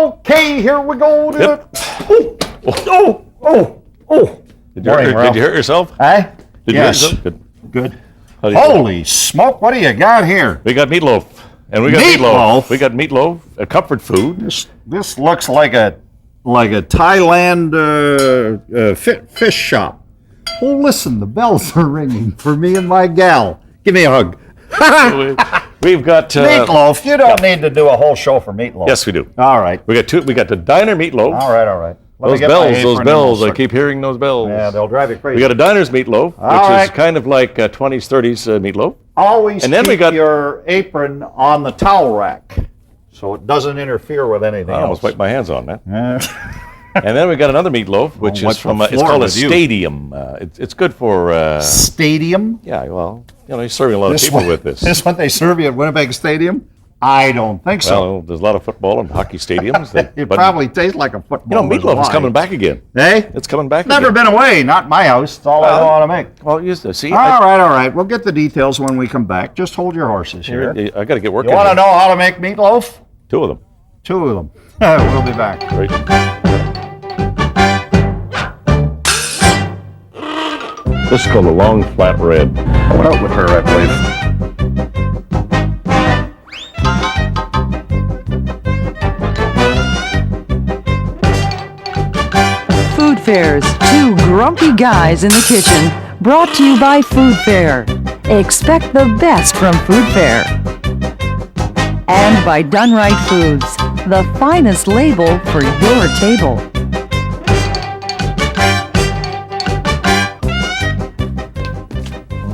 Okay, here we go. Yep. Did you hurt yourself? Hey? Did you hurt yourself? Good. Holy smoke, what do you got here? We got meatloaf. And we got meatloaf. We got meatloaf, a comfort food. This looks like a Thailand fish shop. Oh, listen, the bells are ringing for me and my gal. Give me a hug. We've got meatloaf. You don't need to do a whole show for meatloaf. Yes, we do. All right. We got the diner meatloaf. All right. Those bells. I keep hearing those bells. Yeah, they'll drive you crazy. We got a diner's meatloaf, which is kind of like 20s, 30s meatloaf. Always keep your apron on the towel rack so it doesn't interfere with anything else. I almost wiped my hands on that. And then we got another meatloaf, which is from it's called a stadium. It's good for stadium. Yeah, well, you're serving a lot of people with this. This is what they serve you at Winnipeg Stadium? I don't think so. Well, there's a lot of football and hockey stadiums. It probably tastes like a football. Meatloaf is coming back again. Hey? It's coming back Never been away. Not my house. It's all I want to make. Well, you see. All right. We'll get the details when we come back. Just hold your horses here. I got to get working. You want to know how to make meatloaf? Two of them. We'll be back. Right. This is called a long flat red. I went out with her, I believe. Food Fairs, two grumpy guys in the kitchen, brought to you by Food Fair. Expect the best from Food Fair. And by Done Right Foods, the finest label for your table.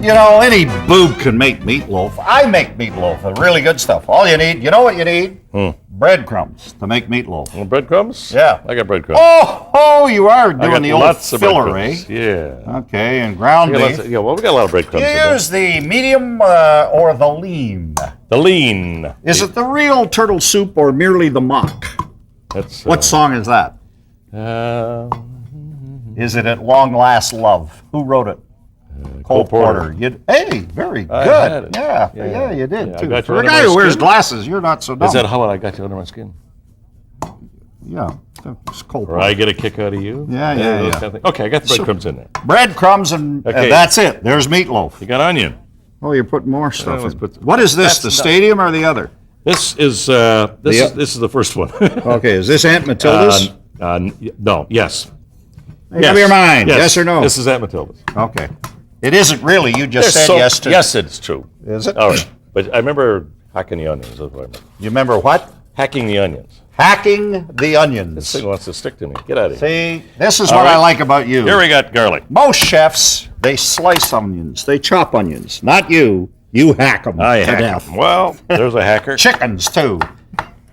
You know, any boob can make meatloaf. I make meatloaf, really good stuff. All you need, you know what you need? Breadcrumbs to make meatloaf. Well, breadcrumbs? Yeah. I got breadcrumbs. Oh, you are doing the old filler, eh? Yeah. Okay, and ground beef. We got a lot of breadcrumbs. Do you use the medium or the lean? The lean. Is it the real turtle soup or merely the mock? What song is that? Is it At Long Last Love? Who wrote it? Cole Porter. Hey, very good. Yeah, you did too. For a guy who wears glasses, you're not so dumb. Is that how I got you under my skin? Yeah, it's Cole Porter. Or I get a kick out of you? Yeah. Kind of okay, I got the breadcrumbs in there. Breadcrumbs and that's it. There's meatloaf. You got onion. Oh, you're putting more stuff in. What is this? The stadium or the other? This is the first one. Okay, is this Aunt Matilda's? No. Yes. Make up your mind. Yes or no? This is Aunt Matilda's. Okay. It isn't really. You just said yes to. Yes, it's true. Is it? All right. But I remember hacking the onions. That's what I remember. You remember what? Hacking the onions. Hacking the onions. This thing wants to stick to me. Get out of here. See, this is what I like about you. Here we got garlic. Most chefs, they slice onions. They chop onions. Not you. You hack them I to hack death. them. Well, there's a hacker. Chickens, too.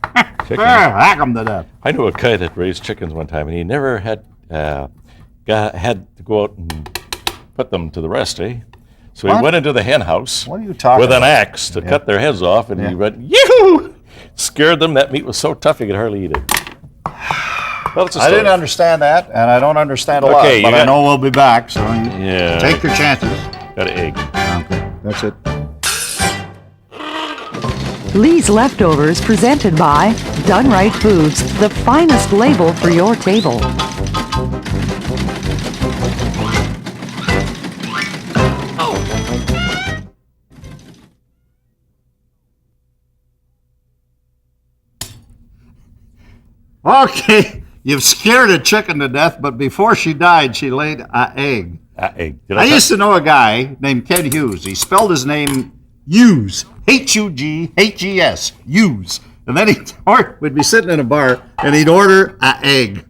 Hack them to death. I knew a guy that raised chickens one time, and he never had to go out and put them to the rest, eh? So he went into the hen house with an axe to cut their heads off, and he went, yoo-hoo! Scared them. That meat was so tough he could hardly eat it. Well, I didn't understand that, and I don't understand a lot, but I know we'll be back, so take your chances. Got an egg. Okay, that's it. Lee's Leftovers, presented by Done Right Foods, the finest label for your table. Okay, you've scared a chicken to death, but before she died, she laid an egg. I used to know a guy named Ken Hughes. He spelled his name Hughes, H-U-G-H-E-S, Hughes. And then we'd be sitting in a bar, and he'd order an egg.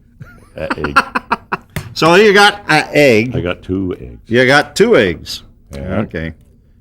So you got an egg. I got 2 eggs. You got 2 eggs. Yeah. Okay.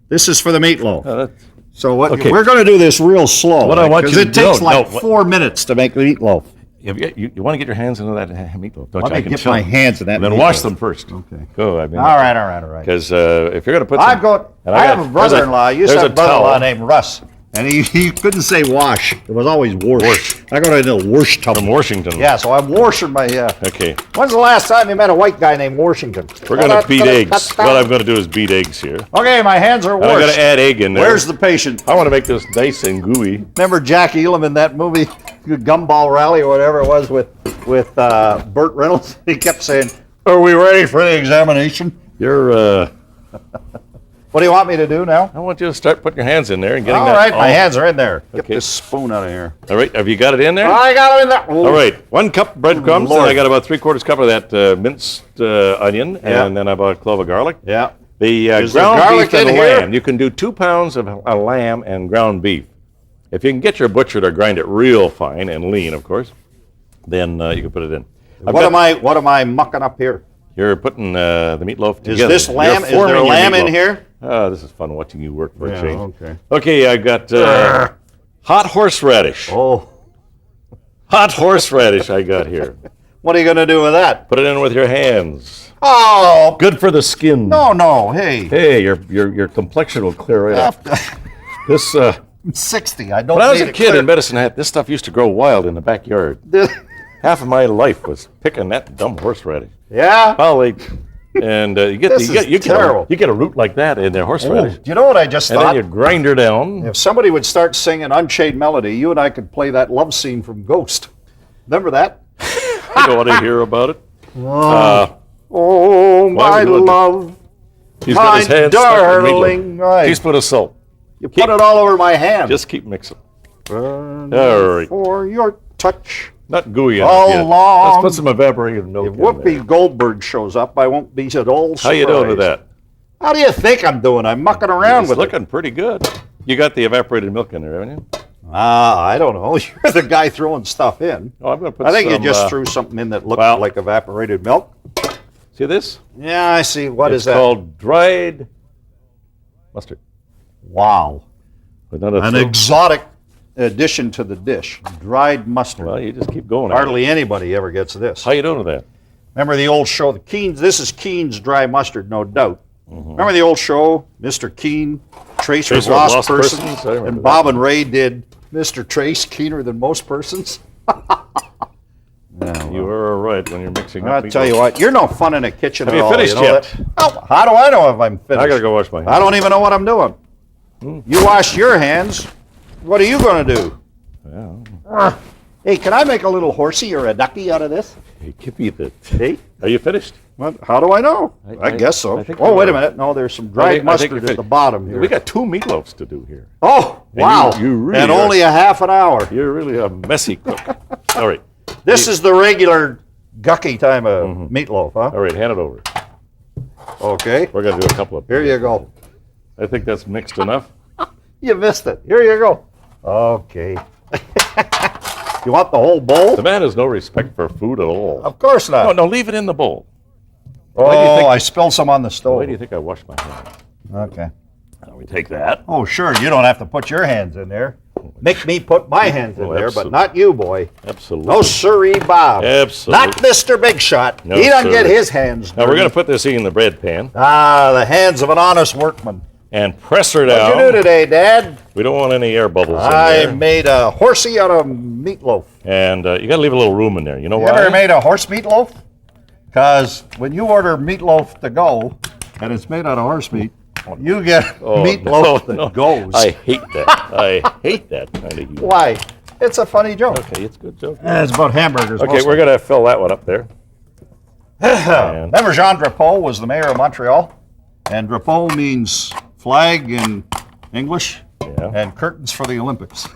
This is for the meatloaf. So we're going to do this real slow. What I want you to do, it takes 4 minutes to make the meatloaf. You want to get your hands into that meatloaf, don't you? Let me get my hands in that meatloaf. Then wash them first. Okay. Go. All right. Because if you're going to put I have a brother-in-law. I used to have a brother-in-law named Russ. And he couldn't say wash. It was always wash. I go to the wash tub. From Washington. Yeah, so I'm washing my... Okay. When's the last time you met a white guy named Washington? We're going to beat eggs. What I'm going to do is beat eggs here. Okay, my hands are washed. I'm going to add egg in there. Where's the patient? I want to make this nice and gooey. Remember Jack Elam in that movie, Gumball Rally or whatever it was with Burt Reynolds? He kept saying, "Are we ready for the examination?" You're... What do you want me to do now? I want you to start putting your hands in there and getting All that. right, my hands are in there. Get Okay. this spoon out of here. All right, have you got it in there? I got it in there. All right, 1 cup breadcrumbs, and Lord. I got about 3/4 cup of that minced onion, Yeah. and then about a clove of garlic. Yeah. The Is there ground garlic beef and in here? lamb. You can do 2 pounds of lamb and ground beef. If you can get your butcher to grind it real fine and lean, of course, then you can put it in. What am I mucking up here? You're putting the meatloaf Is together. this lamb? You're Is there forming your lamb in meatloaf. here? This is fun watching you work for a change. okay. Okay, I got hot horseradish. Oh. Hot horseradish I got here. What are you going to do with that? Put it in with your hands. Oh. Good for the skin. No. Hey. Hey, your complexion will clear right up. This I'm 60. I don't when I was need a it kid clear. in Medicine Hat, this stuff used to grow wild in the backyard. Half of my life was picking that dumb horseradish. Yeah? Holly, and you get This is terrible. you get a root like that in there, horseradish, Do you know what I just and thought? then you grind her down. If somebody would start singing Unchained Melody, you and I could play that love scene from Ghost. Remember that? I don't want to hear about it. Oh, my would you want to- love, He's got his my hands stuck in darling. meatloaf. Teaspoon of salt. You put it all over my hand. Just keep mixing. Burn All right. for your touch. Not gooey How enough yet. long- Let's put some evaporated milk If in there. Whoopi Goldberg shows up, I won't be at all surprised. How you doing with that? How do you think I'm doing? I'm mucking around It's with it. looking pretty good. You got the evaporated milk in there, haven't you? I don't know. You're the guy throwing stuff in. Oh, I'm going to put I think some, you just threw something in that looked well- like evaporated milk. See this? Yeah, I see. What is It's that? called dried mustard. Wow. But not a An throw- exotic addition to the dish. Dried mustard. Well, you just keep going. Hardly anybody ever gets this. How you doing with that? Remember the old show, the Keen's? This is Keen's dry mustard, no doubt. Remember the old show, Mr. Keen, Tracer of Tracer of Lost, Lost Persons? Persons? I remember And that. Bob and Ray did Mr. Trace keener than most persons. You are all right when you're mixing I'll up. tell you what, you're no fun in a kitchen Have at you all. finished know yet? that? Oh, how do I know if I'm finished? I got to go wash my hands. I don't even know what I'm doing. You wash your hands. What are you going to do? Yeah. Hey, can I make a little horsey or a ducky out of this? Hey, give me the. Hey, Are you finished? what, how do I know? I I- guess so. I think Oh, we wait a are. minute. No, there's some I dried think mustard you're at the finished. bottom here. We got 2 meatloafs to do here. Oh, wow. you really and are- only a half an hour. You're really a messy cook. All right. This is the regular gucky time of meatloaf, huh? All right, hand it over. Okay. We're going to do a couple of. Here you go. I think that's mixed enough. You missed it. Here you go. Okay. You want the whole bowl? The man has no respect for food at all. Of course not. No, leave it in the bowl. Oh, Why do you think- I spilled some on the stove. Why do you think I wash my hands? Okay. Now we take that. Oh, sure. You don't have to put your hands in there. Make me put my hands in Oh, there, but absolutely. not you, boy. Absolutely. No siree, Bob. Absolutely. Not Mr. Big Shot. No, He doesn't sir. get his hands Now we're dirty. going to put this in the bread pan The hands of an honest workman. and press her What'd down. you do today, Dad? We don't want any air bubbles I in there. made a horsey out of meatloaf. And you got to leave a little room in there. You know You why? ever made a horse meatloaf? Because when you order meatloaf to go, and it's made out of horse meat, you get meatloaf that goes. I hate that. I hate that kind of humor. Why? It's a funny joke. Okay, it's a good joke. It's about hamburgers. Okay, mostly. we're going to fill that one up there. And Remember Jean Drapeau was the mayor of Montreal? And Drapeau means flag in English yeah. and curtains for the Olympics.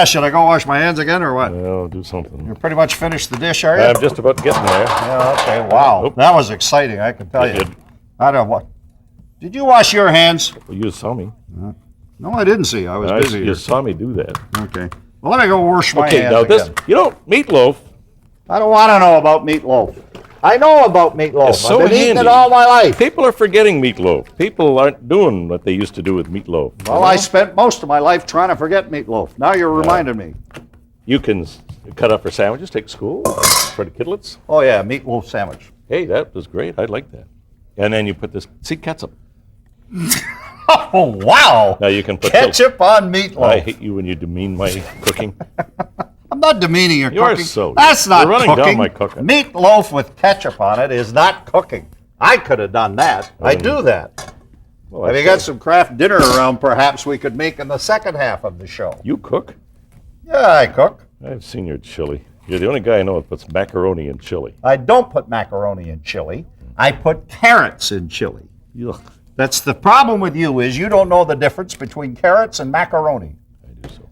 Should I go wash my hands again or what? Well, do something. You're pretty much finished the dish, are you? I'm just about getting there. Yeah, okay, wow. Oop. That was exciting, I can tell You you. did. I don't know what. Did you wash your hands? Well, you saw me. No, I didn't see. I was busy. You here. saw me do that. Okay. Well, let me go wash my Okay, hands now this, again. meatloaf, I don't want to know about meatloaf. I know about meatloaf. It's so I've been eating handy. it all my life. people are forgetting meatloaf. People aren't doing what they used to do with meatloaf. Well, I spent most of my life trying to forget meatloaf. Now you're reminding me. You can cut up for sandwiches, take to school, for the kidlets. Oh, yeah, meatloaf sandwich. Hey, that was great. I like that. And then you put this, see, ketchup. Oh, wow. Now you can put ketchup on meatloaf. I hate you when you demean my cooking. I'm not demeaning your You are cooking. so. That's not You're running cooking. down my cooking. Meatloaf with ketchup on it is not cooking. I could have done that. I do that. Well, Have you got some craft dinner around perhaps we could make in the second half of the show? You cook? Yeah, I cook. I've seen your chili. You're the only guy I know that puts macaroni in chili. I don't put macaroni in chili. I put carrots in chili. Ugh. That's the problem with you is you don't know the difference between carrots and macaroni. I do so.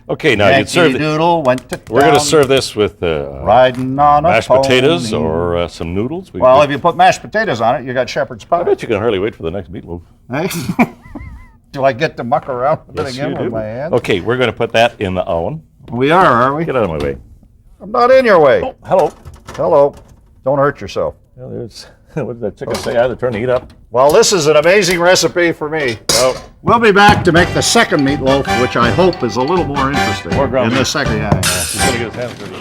Okay, now you'd serve it. Doodle went to We're going to town, serve this with riding on a mashed pony. potatoes or some noodles. Well, if you put mashed potatoes on it, you got shepherd's I pie. bet you can hardly wait for the next meatloaf. Do I get to muck around with Yes, it again you with do. my hand? Okay, we're going to put that in the oven. We are we? Get out of my way. I'm not in your way. Oh, hello. Hello. Don't hurt yourself. Well, there's, what did that chicken say? Either turn the heat up. Well, this is an amazing recipe for me. Oh, We'll be back to make the second meatloaf, which I hope is a little more interesting. More ground in the beef. second, yeah. he's going to get his hands dirty.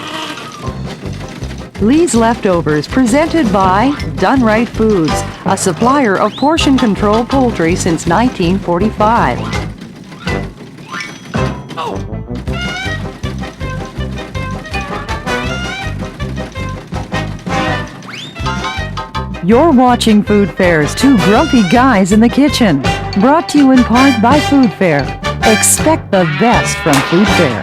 Lee's Leftovers, presented by Done Right Foods, a supplier of portion control poultry since 1945. You're watching Food Fair's Two Grumpy Guys in the Kitchen, brought to you in part by Food Fair. Expect the best from Food Fair.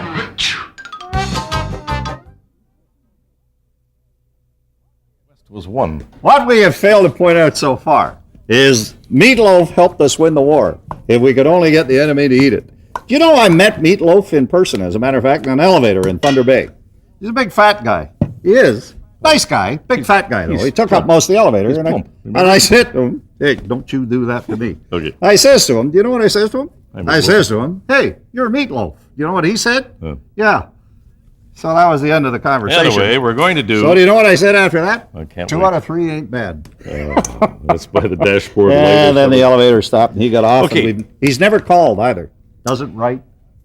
Was one. What we have failed to point out so far is Meatloaf helped us win the war. If we could only get the enemy to eat it. Do you know I met Meatloaf in person, as a matter of fact, in an elevator in Thunder Bay? He's a big fat guy. He is. Nice guy. Big fat guy, though. He took up most of the elevator. He's And plump. I said to him, hey, don't you do that to me. Okay. I says to him, do you know what I says to him? I'm I Meatloaf. says to him, hey, you're Meatloaf. You know what he said? Yeah. So that was the end of the conversation. Anyway, we're going to do. So do you know what I said after that? I can't 2 wait. out of 3 ain't bad. That's by the dashboard. And then the label. elevator stopped and he got off. Okay. And he's never called either. Doesn't write.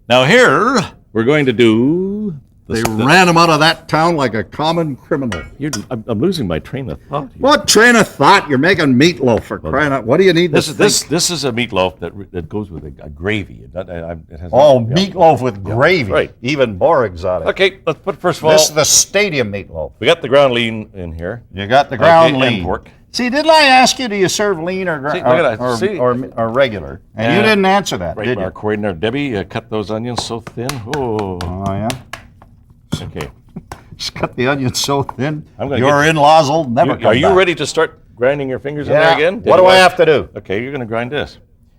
Now here we're going to do. They ran him out of that town like a common criminal. I'm losing my train of thought here. What train of thought? You're making meatloaf for crying out. What do you need This to is think? this is a meatloaf that goes with a gravy. It has Meatloaf with gravy. right. Even more exotic. Okay, let's put first of all. This is the stadium meatloaf. We got the ground lean in here. You got the ground Okay, and lean. pork. See, didn't I ask you, do you serve lean or, See, look at that. See? or regular? And you didn't answer that, Right, did our you? coordinator Debbie cut those onions so thin. Oh, Oh, yeah? okay. Just cut the onions so thin. I'm gonna Your in-laws will never come Are you back. ready to start grinding your fingers in there Yeah. again? What do I have to do? Okay, you're going to grind this.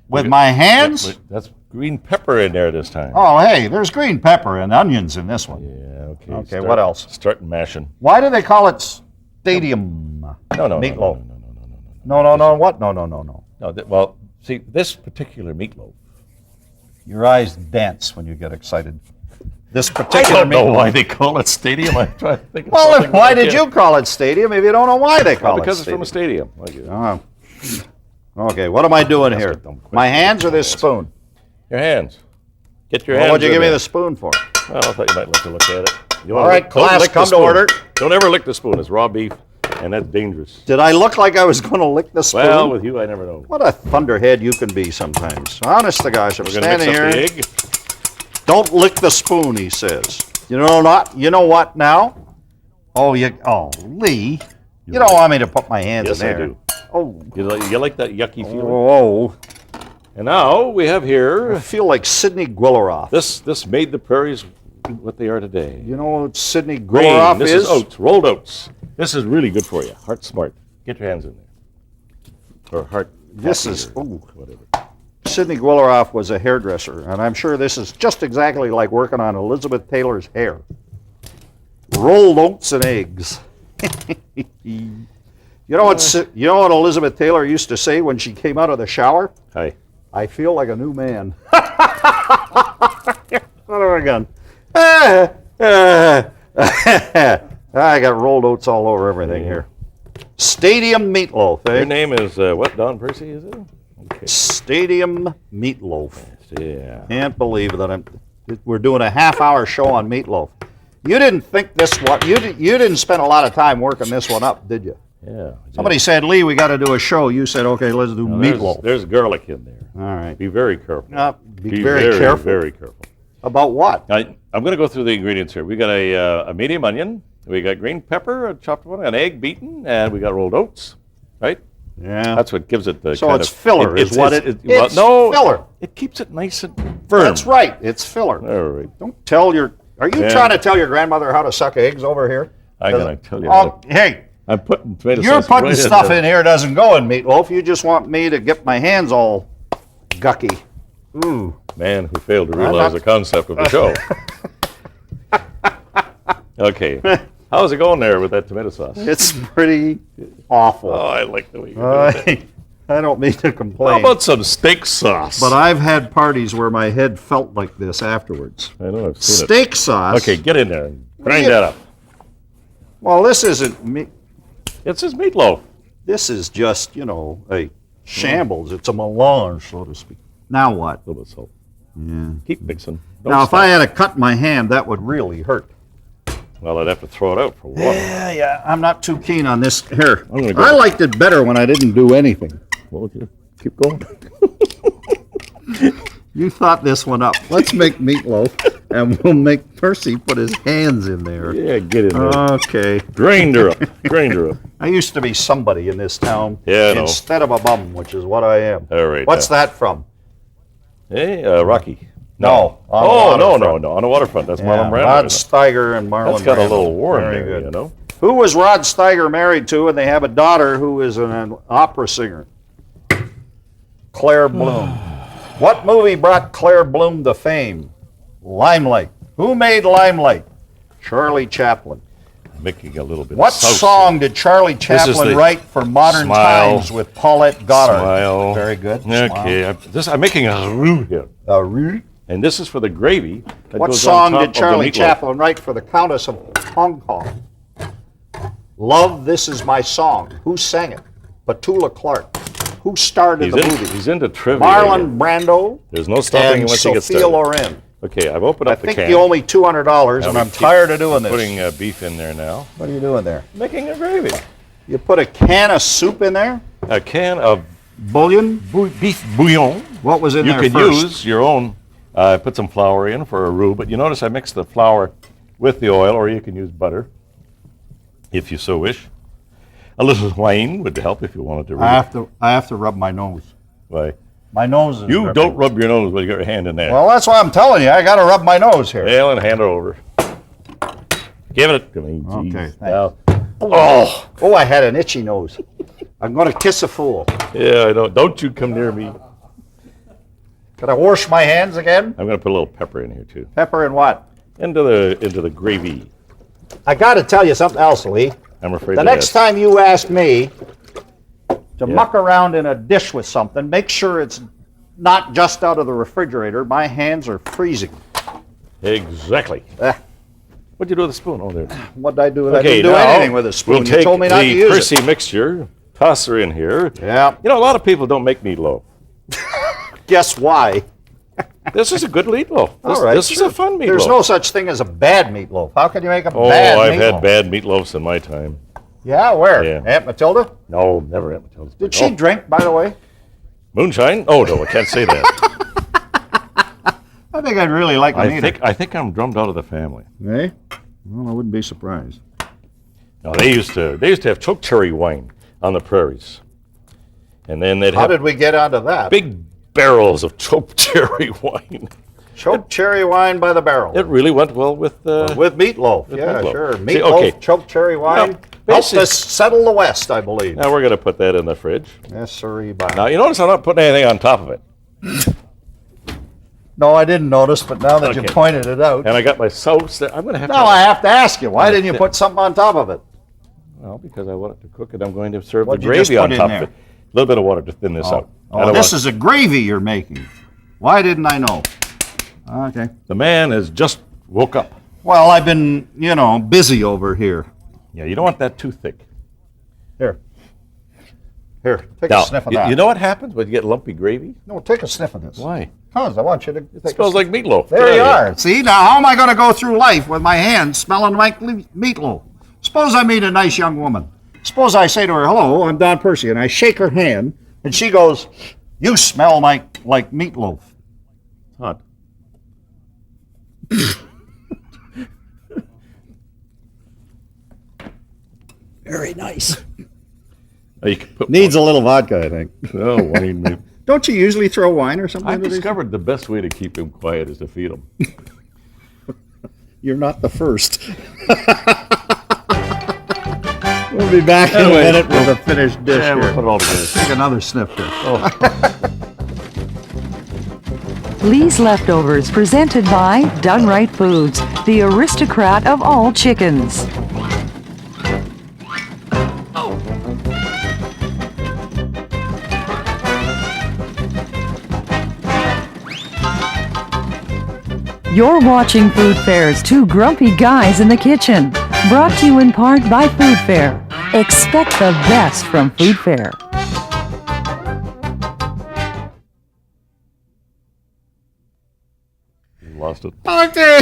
With my hands? That's green pepper in there this time. Oh, hey, there's green pepper and onions in this one. Yeah, okay. Okay, what else? Start mashing. Why do they call it stadium No, meatloaf? no. What? No. No, well, see, this particular meatloaf. Your eyes dance when you get excited. This I particular don't know meatloaf. why they call it stadium. I try to think of Well, something then why that I did can't. you call it stadium if you don't know why they call Well, because it it's from a stadium? stadium. Oh. Okay, what am I doing here? a dumb question. My hands or this spoon? Your hands. Get your Well, hands. what'd you in give me there. the spoon for? Well, I thought you might like to look at it. You All wanna right, lick- don't class, lick the come to spoon. order. Don't ever lick the spoon. It's raw beef, and that's dangerous. Did I look like I was going to lick the spoon? Well, with you, I never know. What a thunderhead you can be sometimes. Honest to gosh, I'm We're going to standing mix up here. the egg. Don't lick the spoon, he says. You know what now? Lee. You don't want me to put my hands Yes, in I there. do. Oh. You like that yucky feeling? Whoa. And now we have I here, feel like Sidney Guilleroff. this made the prairies what they are today. You know what Sidney Grain, Guilleroff this is? is oats, rolled oats. This is really good for you. Heart smart. Get your hands in there. Or heart. This happy is, or ooh. whatever. Sidney Guilleroff was a hairdresser, and I'm sure this is just exactly like working on Elizabeth Taylor's hair. Rolled oats and eggs. You know what Elizabeth Taylor used to say when she came out of the shower? Hi. I feel like a new man. Another again. I got rolled oats all over everything here. Stadium meatloaf, Your eh? name is what? Don Percy, is it? Okay. Stadium meatloaf. Yeah. Can't believe that we're doing a half-hour show on meatloaf. You didn't think this one. You didn't spend a lot of time working this one up, did you? Yeah. Somebody said, Lee, we got to do a show. You said, okay, let's do meatloaf. There's garlic in there. All right. Be very careful. Be very careful. Very careful. About what? I'm going to go through the ingredients here. We got a medium onion. We got green pepper, a chopped one, an egg beaten, and we got rolled oats. Right? Yeah. That's what gives it the so kind it's of... filler is what it is. It's filler. It keeps it nice and firm. That's right. It's filler. All right. Don't tell your... Are you trying to tell your grandmother how to suck eggs over here? I'm going to tell you. Hey. I'm putting tomato You're sauce putting right stuff in here doesn't go in meatloaf. You just want me to get my hands all gucky. Ooh. Man who failed to realize the concept of the show. Okay. How's it going there with that tomato sauce? It's pretty awful. Oh, I like the way you do it. I don't mean to complain. How about some steak sauce? But I've had parties where my head felt like this afterwards. I know, I've seen Steak sauce. Okay, get in there and grind that up. Well, this isn't meat. It's just meatloaf. This is just, a shambles. It's a melange, so to speak. Now what? A little bit of salt. Yeah. Keep mixing. Now, if I had to cut my hand, that would really hurt. Well, I'd have to throw it out for water. Yeah. I'm not too keen on this. Here. Go. I liked it better when I didn't do anything. Well, keep going. You thought this one up. Let's make meatloaf, and we'll make Percy put his hands in there. Yeah, get in there. Okay. Grind her up. Grind her up. I used to be somebody in this town. Yeah, I know. Instead of a bum, which is what I am. All right. What's that from? Hey, Rocky. No. No. On the waterfront. That's Marlon Brando. Rod Steiger and Marlon That's got Brando. a little war in Very there, good. Who was Rod Steiger married to? And they have a daughter who is an opera singer. Claire Bloom. What movie brought Claire Bloom to fame? Limelight. Who made Limelight? Charlie Chaplin. Making a little bit What of sauce. song did Charlie Chaplin write for Modern Smile. Times with Paulette Goddard? Smile. Very good. Okay, I'm making a roux here. A roux? And this is for the gravy. That What goes song on top did of the Charlie meatloaf. Chaplin write for the Countess of Hong Kong? Love, This Is My Song. Who sang it? Petula Clark. Who starred in the movie? He's into trivia. Marlon Brando. There's no stopping and once he gets Sophia started. Loren. Okay, I've opened I up the think can. you owe me $200, and I'm tired of doing this. Putting beef in there now. What are you doing there? Making a gravy. You put a can of soup in there? A can of Bouillon? beef bouillon. What was in You there could first? use your own. I put some flour in for a roux, but you notice I mixed the flour with the oil, or you can use butter, if you so wish. A little wine would help if you wanted to. I have to rub my nose. Why? My nose is You dripping. don't rub your nose when you got your hand in there. Well, that's why I'm telling you. I got to rub my nose here. Well, and hand it over. Give it. Come on, Okay, geez. thanks. Now, Oh, I had an itchy nose. I'm going to kiss a fool. yeah, I know. Don't you come near me. Can I wash my hands again? I'm going to put a little pepper in here too. Pepper and what? Into the gravy. I got to tell you something else, Lee. I'm afraid. The of next that. time you ask me to muck around in a dish with something, make sure it's not just out of the refrigerator. My hands are freezing. Exactly. What'd you do with the spoon? Oh, there. What did I do with that? I Okay, didn't do now anything with a spoon. we'll You take told me not to the use Percy it. mixture, toss her in here. Yeah. You know, a lot of people don't make meatloaf. Guess why? This is a good meatloaf. All right, This is a fun meatloaf. There's no such thing as a bad meatloaf. How can you make a Oh, bad I've meatloaf? had bad meatloafs in my time. Yeah, where? Yeah. Aunt Matilda? No, never had Matilda's. Did she drink, by the way? Moonshine? Oh no, I can't say that. I think I'd really like to meet her. I think I'm drummed out of the family. Eh? Well, I wouldn't be surprised. No, they used to have choke cherry wine on the prairies, and then they'd How have did we get onto that? big barrels of choke cherry wine. Choke cherry wine by the barrel. It really went well with With meatloaf. Yeah, meatloaf. sure. See, Meatloaf, okay. choke cherry wine. Now, Helped us settle the West, I believe. Now we're going to put that in the fridge. Yes, sir. Bye. Now you notice I'm not putting anything on top of it, No, I didn't notice, but now that you Okay. pointed it out. and I got my sauce there. I'm going to have Now I have to ask you, why didn't you put something on top of it? Well, because I want it to cook it, I'm going to serve What'd the you just gravy on put in top there? of it. A little bit of water to thin this out. I Oh, don't this want- is a gravy you're making. Why didn't I know? Okay. The man has just woke up. Well, I've been, busy over here. Yeah, you don't want that too thick. Here. Here, take Now, a sniff of that. you know what happens when you get lumpy gravy? No, take a sniff of this. Why? Because I want you to It smells like meatloaf. There Get you out of here. are. See, now how am I going to go through life with my hands smelling like meatloaf? Suppose I meet a nice young woman. Suppose I say to her, hello, I'm Don Percy, and I shake her hand, and she goes, you smell like meatloaf. Hot. Very nice. You can put Needs a little vodka, I think. Oh, wine, maybe. Don't you usually throw wine or something? I've discovered the best way to keep him quiet is to feed him. You're not the first. We'll be back in a minute with a finished dish Yeah, here. we'll put it all together. Take another sniff here. Lee's Leftovers, presented by Done Right Foods, the aristocrat of all chickens. You're watching Food Fair's Two Grumpy Guys in the Kitchen, brought to you in part by Food Fair. Expect the best from Food Fair. You lost it. Okay.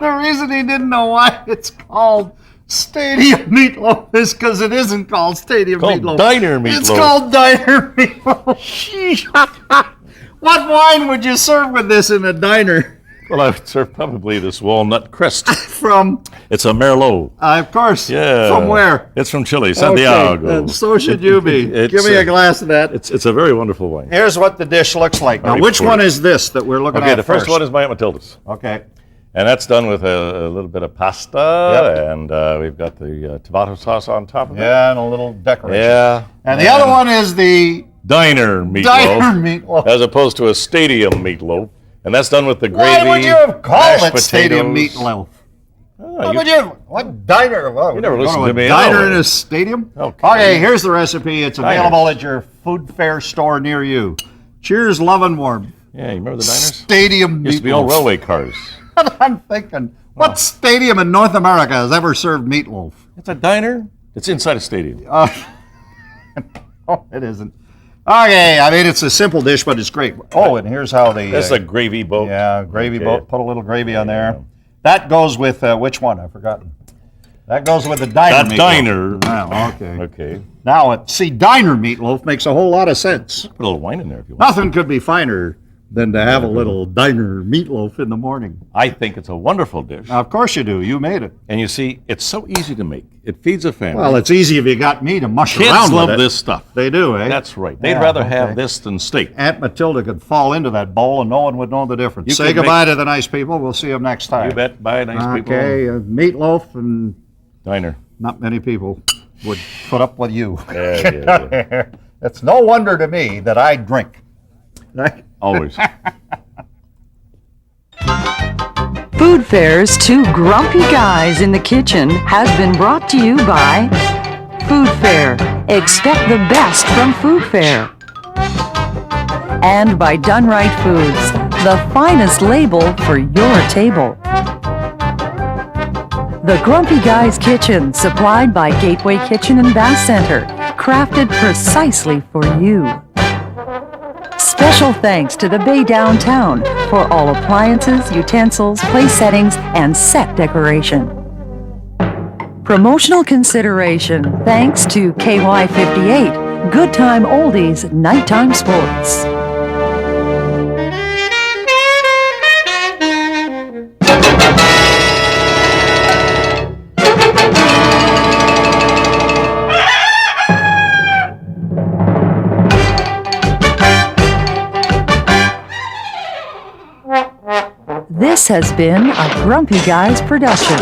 The reason he didn't know why it's called Stadium Meatloaf is because it isn't called Stadium Called Meatloaf. Diner Meatloaf. It's called Diner Meatloaf. What wine would you serve with this in a diner? Well, I would serve probably this walnut crest. From, It's a Merlot. of course. Yeah. From where? It's from Chile, Santiago. Okay, and so should you be. It's, Give me a glass of that. It's a very wonderful wine. Here's what the dish looks like. Now, Very which pretty. one is this that we're looking Okay, at the first one is my Aunt Matilda's. Okay. And that's done with a little bit of pasta, and we've got the tomato sauce on top of it. Yeah, and a little decoration. Yeah. And the other one is the Diner meatloaf. Diner Meatloaf. As opposed to a stadium meatloaf. And that's done with the gravy. Why would you have called mashed it Stadium potatoes. Meatloaf? Oh, What would you? What diner? Well, You never go listened a to me, Diner no. in a stadium? Okay. Here's the recipe. It's available at your food fair store near you. Cheers, love and warm. Yeah, you remember the diners? Stadium Used to be old Meatloaf. railway cars. I'm thinking, what stadium in North America has ever served meatloaf? It's a diner. It's inside a stadium. Oh, it isn't. Okay, I mean, it's a simple dish, but it's great. Oh, and here's how the... That's a gravy boat. Yeah, gravy Okay. boat. Put a little gravy on there. That goes with, which one? I've forgotten. That goes with the diner That meatloaf. diner. Wow, okay. Okay. Now, diner meatloaf makes a whole lot of sense. Put a little wine in there if you want. Nothing could be finer than to have a little diner meatloaf in the morning. I think it's a wonderful dish. Of course you do. You made it. And you see, it's so easy to make. It feeds a family. Well, it's easy if you got me to mush Kids around love with it. this stuff. They do, eh? That's right. They'd Yeah, rather okay. have this than steak. Aunt Matilda could fall into that bowl and no one would know the difference. You Say could goodbye to the nice people. We'll see them next time. You bet. Bye, nice people. Okay, meatloaf, and Diner. not many people would put up with you. Yeah. It's no wonder to me that I drink. Right? Always. Food Fair's Two Grumpy Guys in the Kitchen has been brought to you by Food Fair. Expect the best from Food Fair. And by Done Right Foods, the finest label for your table. The Grumpy Guy's Kitchen, supplied by Gateway Kitchen and Bath Center, crafted precisely for you. Special thanks to the Bay Downtown for all appliances, utensils, place settings, and set decoration. Promotional consideration thanks to KY58, Good Time Oldies, Nighttime Sports. This has been a Grumpy Guys production.